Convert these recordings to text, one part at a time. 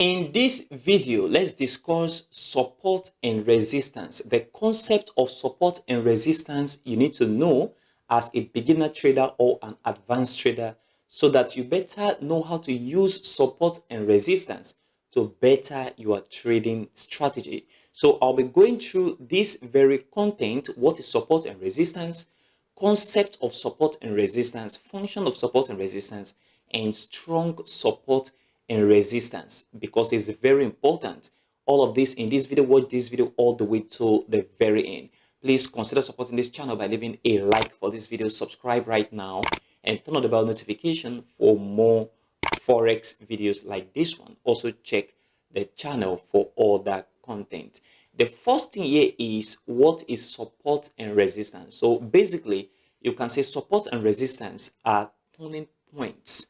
In this video, let's discuss support and resistance. The concept of support and resistance you need to know as a beginner trader or an advanced trader so that you better know how to use support and resistance to better your trading strategy. So I'll be going through this very content: what is support and resistance, concept of support and resistance, function of support and resistance, and strong support and resistance, because it's very important. All of this in this video. Watch this video all the way to the very end. Please consider supporting this channel by leaving a like for this video, subscribe right now, and turn on the bell notification for more forex videos like this one. Also check the channel for all that content. The first thing here is, what is support and resistance? So basically, you can say support and resistance are turning points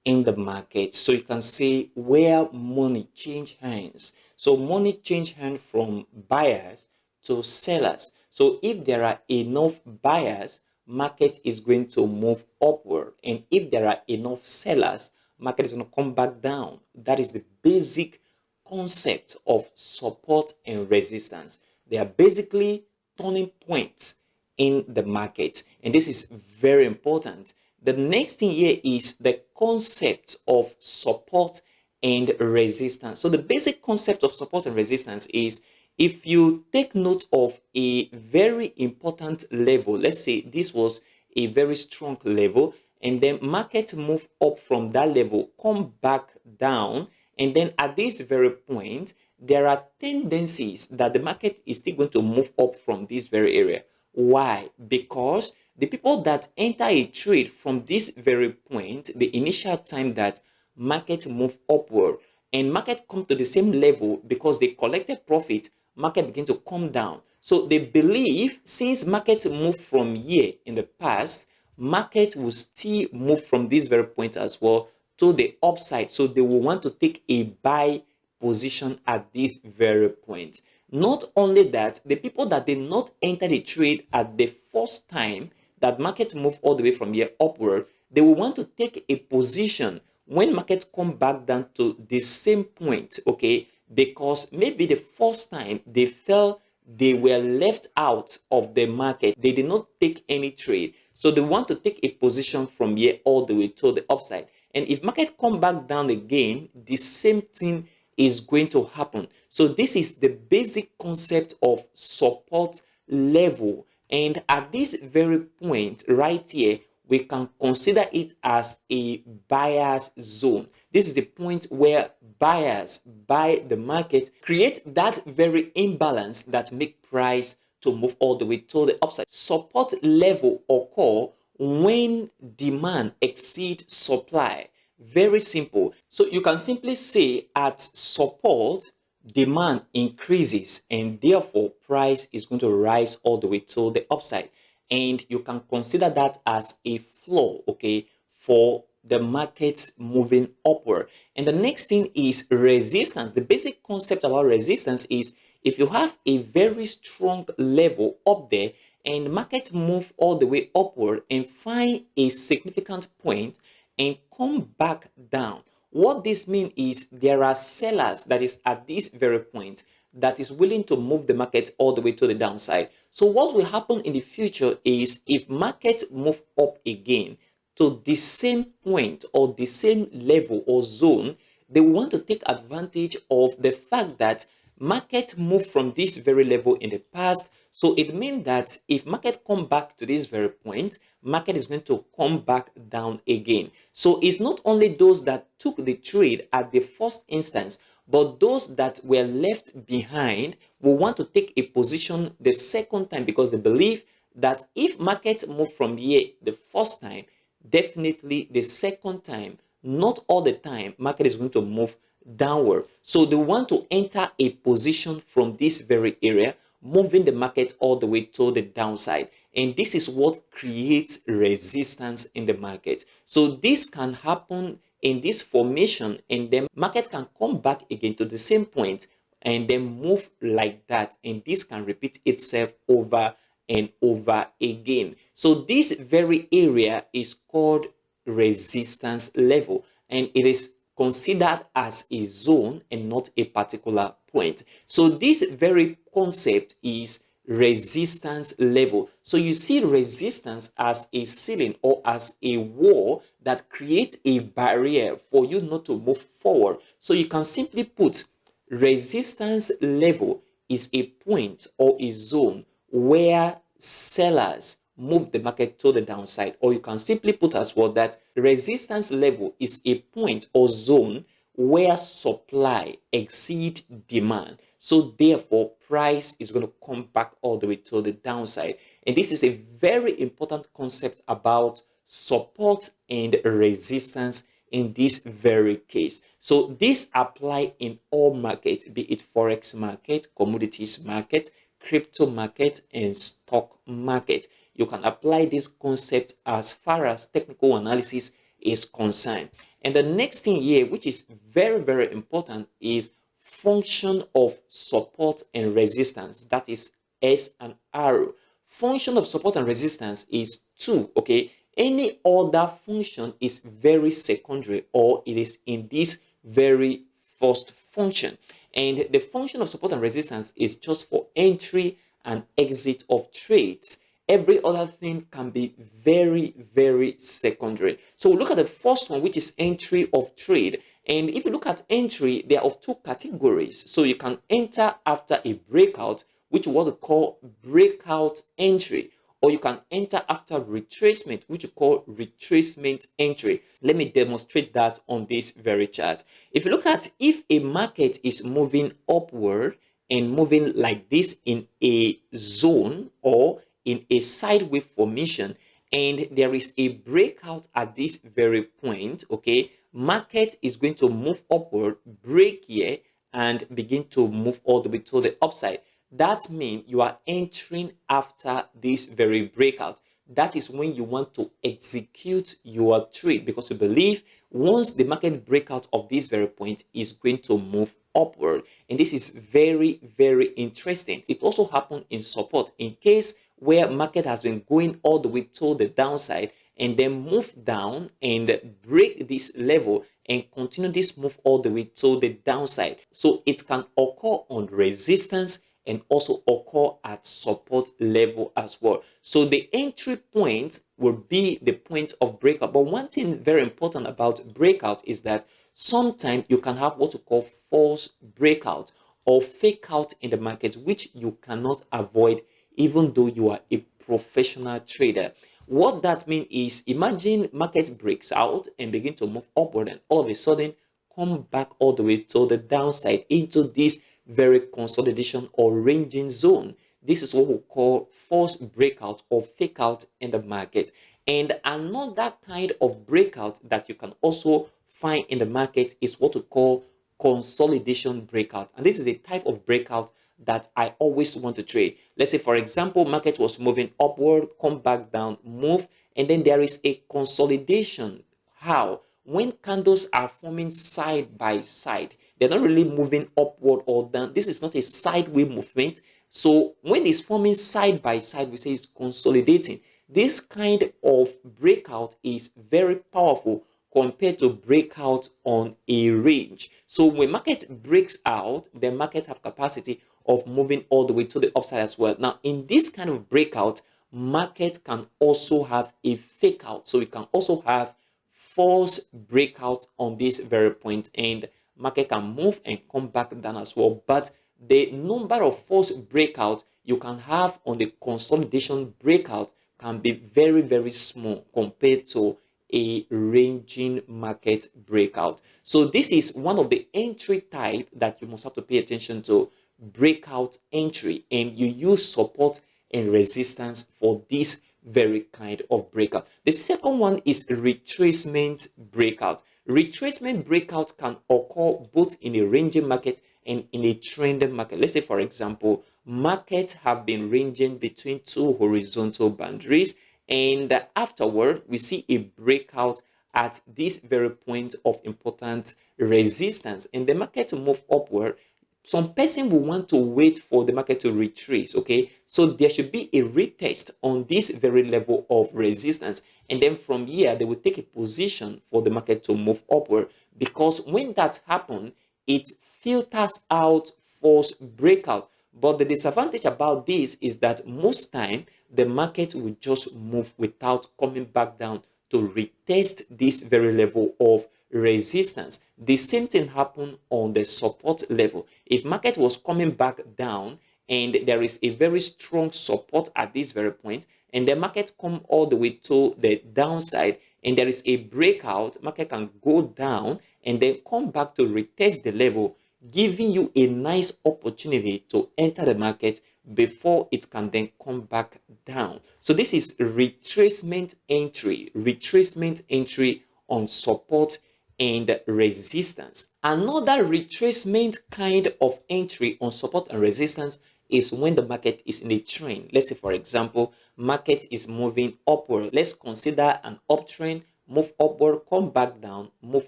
in the market. So you can say where money change hands. So money change hands from buyers to sellers. So if there are enough buyers, market is going to move upward, and if there are enough sellers, market is going to come back down. That is the basic concept of support and resistance. They are basically turning points in the market, and this is very important. The next thing here is the concept of support and resistance. So the basic concept of support and resistance is, if you take note of a very important level, let's say this was a very strong level, and then market move up from that level, come back down, and then at this very point, there are tendencies that the market is still going to move up from this very area. Why? Because the people that enter a trade from this very point, the initial time that market move upward and market come to the same level, because they collected profit, market begin to come down. So they believe, since market moved from here in the past, market will still move from this very point as well to the upside. So they will want to take a buy position at this very point. Not only that, the people that did not enter the trade at the first time that market move all the way from here upward, they will want to take a position when market come back down to the same point, okay? Because maybe the first time they felt they were left out of the market, they did not take any trade, so they want to take a position from here all the way to the upside. And if market come back down again, the same thing is going to happen. So this is the basic concept of support level, and at this very point right here, we can consider it as a buyer's zone. This is the point where buyers buy the market, create that very imbalance that make price to move all the way to the upside. Support level occur when demand exceeds supply. Very simple. So you can simply say, at support, demand increases, and therefore price is going to rise all the way to the upside. And you can consider that as a floor, okay, for the market moving upward. And the next thing is resistance. The basic concept about resistance is, if you have a very strong level up there and market move all the way upward and find a significant point and come back down, what this means is there are sellers that is at this very point that is willing to move the market all the way to the downside. So what will happen in the future is, if market move up again to the same point or the same level or zone, they want to take advantage of the fact that market moved from this very level in the past. So it means that if market come back to this very point, market is going to come back down again. So it's not only those that took the trade at the first instance, but those that were left behind will want to take a position the second time, because they believe that if market move from here the first time, definitely the second time, not all the time, market is going to move downward. So they want to enter a position from this very area, moving the market all the way to the downside. And this is what creates resistance in the market. So this can happen in this formation, and then market can come back again to the same point and then move like that. And this can repeat itself over and over again. So this very area is called resistance level, and it is considered as a zone and not a particular point. So this very concept is resistance level. So you see resistance as a ceiling or as a wall that creates a barrier for you not to move forward. So you can simply put resistance level is a point or a zone where sellers move the market to the downside, or you can simply put as well that resistance level is a point or zone where supply exceed demand. So therefore, price is going to come back all the way to the downside. And this is a very important concept about support and resistance in this very case. So this apply in all markets, be it forex market, commodities market, crypto market, and stock market. You can apply this concept as far as technical analysis is concerned. And the next thing here, which is very, very important, is function of support and resistance. That is S and R. Function of support and resistance is 2, okay? Any other function is very secondary, or it is in this very first function. And the function of support and resistance is just for entry and exit of trades. Every other thing can be very, very secondary. So we'll look at the first one, which is entry of trade. And if you look at entry, they are of 2 categories. So you can enter after a breakout, which we want to call breakout entry, or you can enter after retracement, which we call retracement entry. Let me demonstrate that on this very chart. If you look at, if a market is moving upward and moving like this in a zone or in a sideways formation, and there is a breakout at this very point, okay, market is going to move upward, break here, and begin to move all the way to the upside. That means you are entering after this very breakout. That is when you want to execute your trade, because you believe once the market breakout of this very point is going to move upward. And this is very, very interesting. It also happened in support, in case where market has been going all the way to the downside and then move down and break this level and continue this move all the way to the downside. So it can occur on resistance and also occur at support level as well. So the entry point will be the point of breakout. But one thing very important about breakout is that sometimes you can have what we call false breakout or fake out in the market, which you cannot avoid even though you are a professional trader. What that means is, imagine market breaks out and begin to move upward, and all of a sudden come back all the way to the downside into this very consolidation or ranging zone. This is what we call false breakout or fake out in the market. And another kind of breakout that you can also find in the market is what we call consolidation breakout. And this is a type of breakout that I always want to trade. Let's say, for example, market was moving upward, come back down, move, and then there is a consolidation. How? When candles are forming side by side, they're not really moving upward or down. This is not a sideways movement. So when it's forming side by side, we say it's consolidating. This kind of breakout is very powerful compared to breakout on a range. So when market breaks out, the market have capacity of moving all the way to the upside as well. Now, in this kind of breakout, market can also have a fake out. So we can also have false breakout on this very point, and market can move and come back down as well. But the number of false breakout you can have on the consolidation breakout can be very, very small compared to a ranging market breakout. So this is one of the entry type that you must have to pay attention to, breakout entry, and you use support and resistance for this very kind of breakout. The second one is retracement breakout. Retracement breakout can occur both in a ranging market and in a trending market. Let's say, for example, markets have been ranging between 2 horizontal boundaries, and afterward we see a breakout at this very point of important resistance, and the market move upward. some person will want to wait for the market to retrace. Okay, so there should be a retest on this very level of resistance, and then from here they will take a position for the market to move upward, because when that happens, it filters out false breakout. But the disadvantage about this is that most time the market will just move without coming back down to retest this very level of resistance. The same thing happened on the support level. If market was coming back down and there is a very strong support at this very point, and the market come all the way to the downside and there is a breakout, market can go down and then come back to retest the level, giving you a nice opportunity to enter the market before it can then come back down. So this is retracement entry on support and resistance. Another retracement kind of entry on support and resistance is when the market is in a trend. Let's say, for example, market is moving upward. Let's consider an uptrend, move upward, come back down, move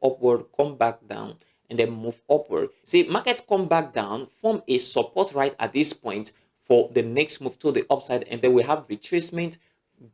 upward, come back down, and then move upward. See, market come back down, form a support right at this point for the next move to the upside, and then we have retracement,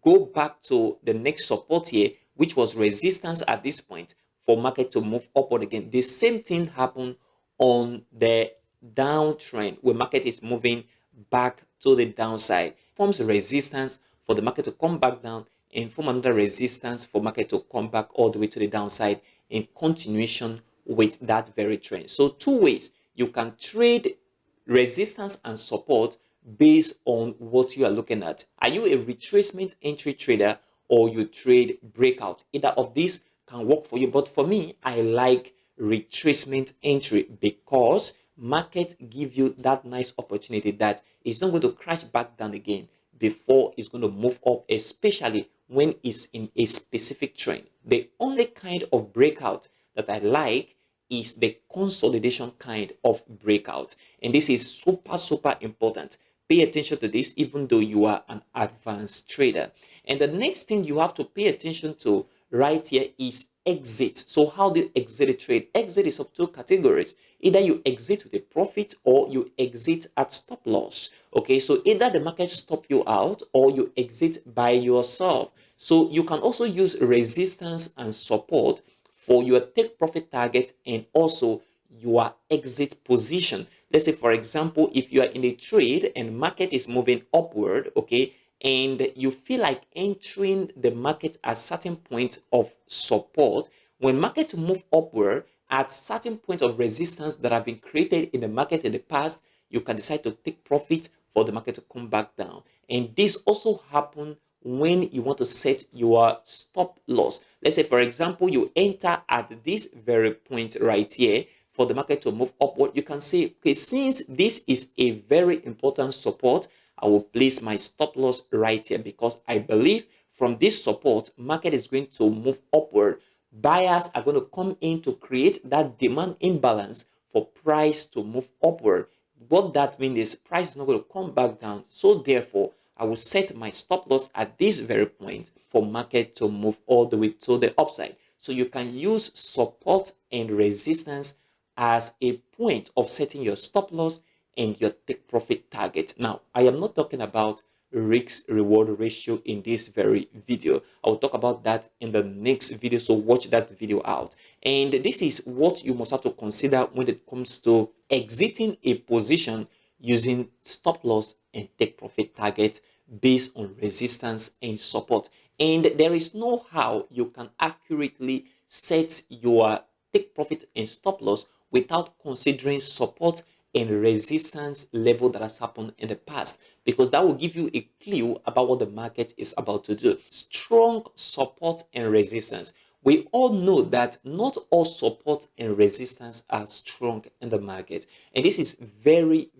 go back to the next support here, which was resistance at this point, for market to move upward again. The same thing happened on the downtrend, where market is moving back to the downside, forms a resistance for the market to come back down, and form another resistance for market to come back all the way to the downside in continuation with that very trend. So two ways you can trade resistance and support based on what you are looking at. Are you a retracement entry trader or you trade breakout? Either of these can work for you, but for me, I like retracement entry because markets give you that nice opportunity that it's not going to crash back down again before it's going to move up, especially when it's in a specific trend. The only kind of breakout that I like is the consolidation kind of breakout, and this is super important. Pay attention to this even though you are an advanced trader. And the next thing you have to pay attention to right here is exit. So how do you exit a trade? Exit is of two categories. Either you exit with a profit or you exit at stop loss. Okay, so either the market stop you out or you exit by yourself. So you can also use resistance and support for your take profit target and also your exit position. Let's say, for example, if you are in a trade and market is moving upward, okay, and you feel like entering the market at certain point of support, when market move upward at certain point of resistance that have been created in the market in the past, you can decide to take profit for the market to come back down. And this also happens when you want to set your stop loss. Let's say, for example, you enter at this very point right here for the market to move upward. You can say, okay, since this is a very important support, I will place my stop loss right here because I believe from this support, market is going to move upward. Buyers are going to come in to create that demand imbalance for price to move upward. What that means is price is not going to come back down. So therefore, I will set my stop loss at this very point for market to move all the way to the upside. So you can use support and resistance as a point of setting your stop loss and your take profit target. Now, I am not talking about risk reward ratio in this very video. I will talk about that in the next video, so watch that video out. And this is what you must have to consider when it comes to exiting a position using stop loss and take profit target based on resistance and support. And there is no how you can accurately set your take profit and stop loss without considering support and resistance level that has happened in the past, because that will give you a clue about what the market is about to do. Strong support and resistance. We all know that not all support and resistance are strong in the market, and this is very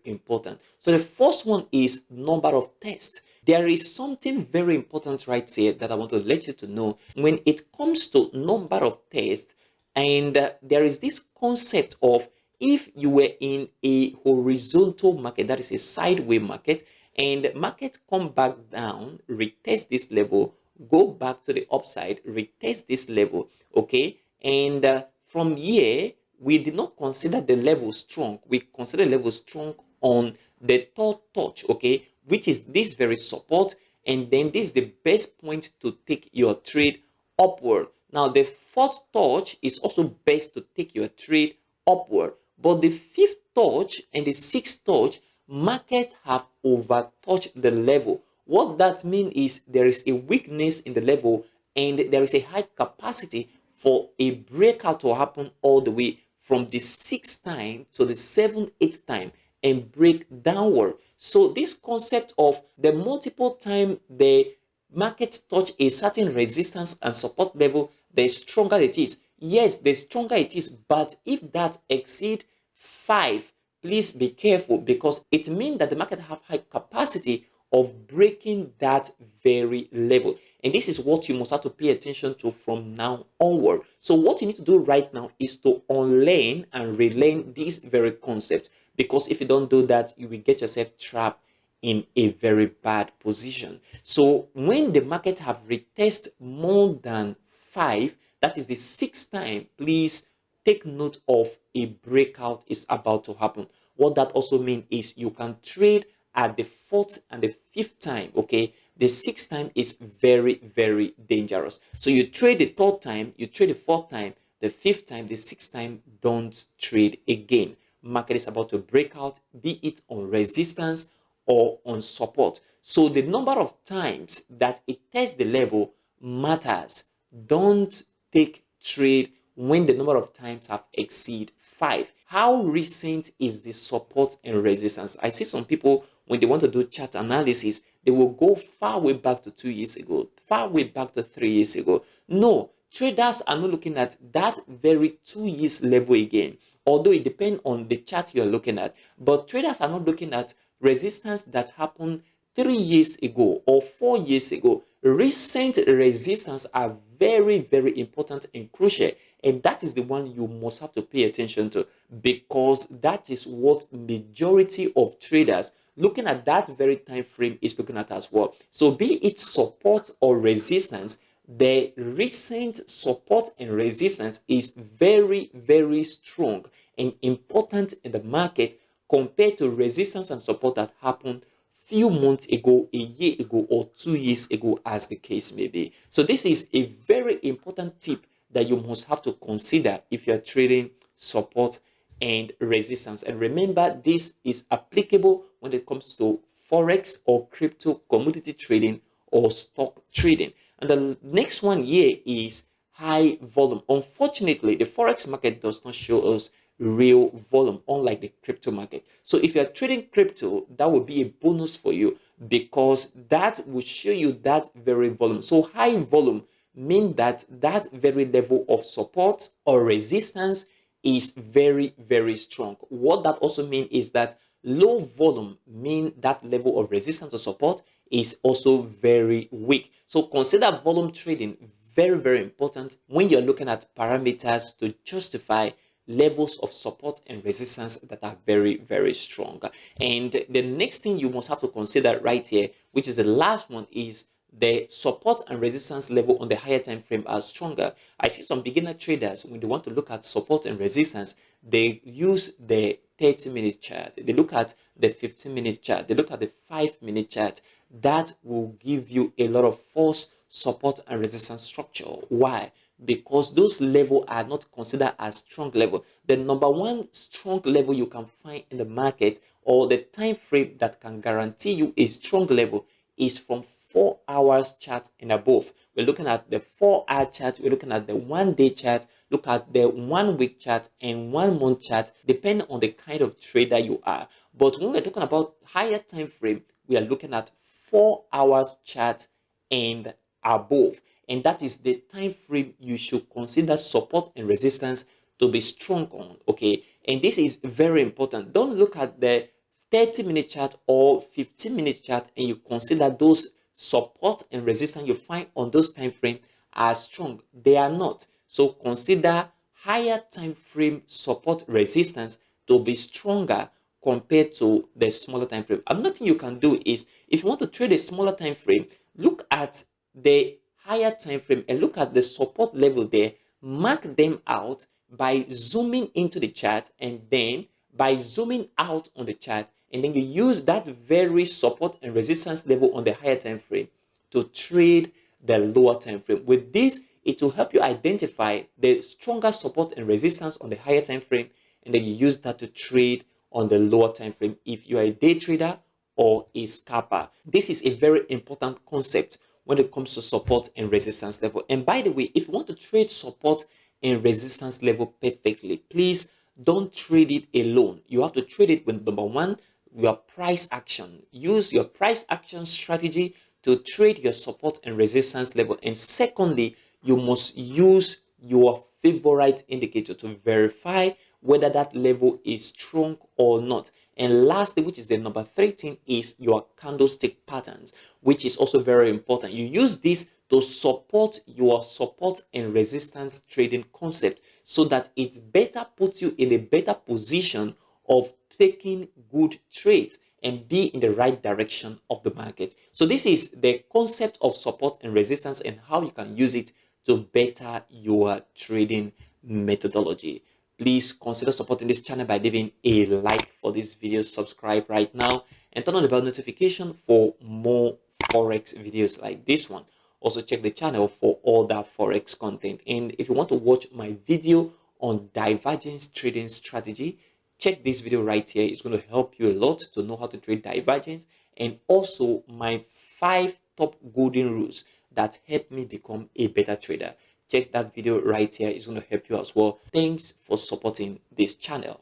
important. So the first one is number of tests. There is something very important right here that I want to let you to know when it comes to number of tests. And there is this concept of, if you were in a horizontal market, that is a sideways market, and market come back down, retest this level, go back to the upside, retest this level, okay, and from here we did not consider the level strong. We consider the level strong on the third touch, okay, which is this very support, and then this is the best point to take your trade upward. Now, the fourth touch is also best to take your trade upward, but the fifth touch and the sixth touch, markets have overtouched the level. What that means is there is a weakness in the level and there is a high capacity for a breakout to happen all the way from the sixth time to the seventh, eighth time and break downward. So this concept of the multiple time the market touch a certain resistance and support level, the stronger it is. Yes, the stronger it is, but if that exceed 5, please be careful, because it means that the market have high capacity of breaking that very level. And this is what you must have to pay attention to from now onward. So what you need to do right now is to unlearn and relearn this very concept, because if you don't do that, you will get yourself trapped in a very bad position. So when the market have retested more than 5, that is the sixth time, please take note of a breakout is about to happen. What that also means is you can trade at the fourth and the fifth time, okay? The sixth time is very, very dangerous. So you trade the third time, you trade the fourth time, the fifth time, the sixth time, don't trade again. Market is about to break out, be it on resistance or on support. So the number of times that it tests the level matters. Don't take trade when the number of times have exceed 5. How recent is the support and resistance? I see some people, when they want to do chart analysis, they will go far way back to 2 years ago, far way back to 3 years ago. No, traders are not looking at that very 2 years level again, although it depends on the chart you're looking at. But traders are not looking at resistance that happened 3 years ago or 4 years ago. Recent resistance are very, very important and crucial, and that is the one you must have to pay attention to, because that is what majority of traders looking at that very time frame is looking at as well. So be it support or resistance, the recent support and resistance is very, very strong and important in the market compared to resistance and support that happened few months ago, a year ago, or 2 years ago, as the case may be. So this is a very important tip that you must have to consider if you're trading support and resistance. And remember, this is applicable when it comes to forex or crypto commodity trading or stock trading. And the next one here is high volume. Unfortunately, the forex market does not show us real volume, unlike the crypto market. So if you're trading crypto, that will be a bonus for you, because that will show you that very volume. So high volume mean that that very level of support or resistance is very, very strong. What that also means is that low volume mean that level of resistance or support is also very weak. So consider volume trading very, very important when you're looking at parameters to justify levels of support and resistance that are very, very strong. And the next thing you must have to consider right here, which is the last one, is the support and resistance level on the higher time frame are stronger. I see some beginner traders, when they want to look at support and resistance, they use the 30-minute chart, they look at the 15-minute chart, they look at the 5-minute chart. That will give you a lot of false support and resistance structure. Why? Because those levels are not considered as strong level. The number one strong level you can find in the market, or the time frame that can guarantee you a strong level, is from 4 hours chart and above. We're looking at the 4-hour chart, we're looking at the 1-day chart, look at the 1-week chart and 1-month chart, depending on the kind of trader you are. But when we're talking about higher time frame, we are looking at 4 hours chart and above, and that is the time frame you should consider support and resistance to be strong on. Okay, and this is very important. Don't look at the 30-minute chart or 15-minute chart and you consider those support and resistance you find on those time frame as strong. They are not. So consider higher time frame support resistance to be stronger compared to the smaller time frame. Another thing you can do is, if you want to trade a smaller time frame, look at the higher time frame and look at the support level there, mark them out by zooming into the chart and then by zooming out on the chart, and then you use that very support and resistance level on the higher time frame to trade the lower time frame. With this, it will help you identify the stronger support and resistance on the higher time frame, and then you use that to trade on the lower time frame if you are a day trader or a scalper. This is a very important concept when it comes to support and resistance level. And by the way, if you want to trade support and resistance level perfectly, please don't trade it alone. You have to trade it with, number one, your price action. Use your price action strategy to trade your support and resistance level. And secondly, you must use your favorite indicator to verify whether that level is strong or not. And lastly, which is the number 3 thing, is your candlestick patterns, which is also very important. You use this to support your support and resistance trading concept so that it better puts you in a better position of taking good trades and be in the right direction of the market. So this is the concept of support and resistance and how you can use it to better your trading methodology. Please consider supporting this channel by leaving a like for this video, subscribe right now, and turn on the bell notification for more Forex videos like this one. Also check the channel for all that Forex content. And if you want to watch my video on divergence trading strategy, check this video right here. It's going to help you a lot to know how to trade divergence, and also my 5 top golden rules that help me become a better trader. Check that video right here. It's going to help you as well. Thanks for supporting this channel.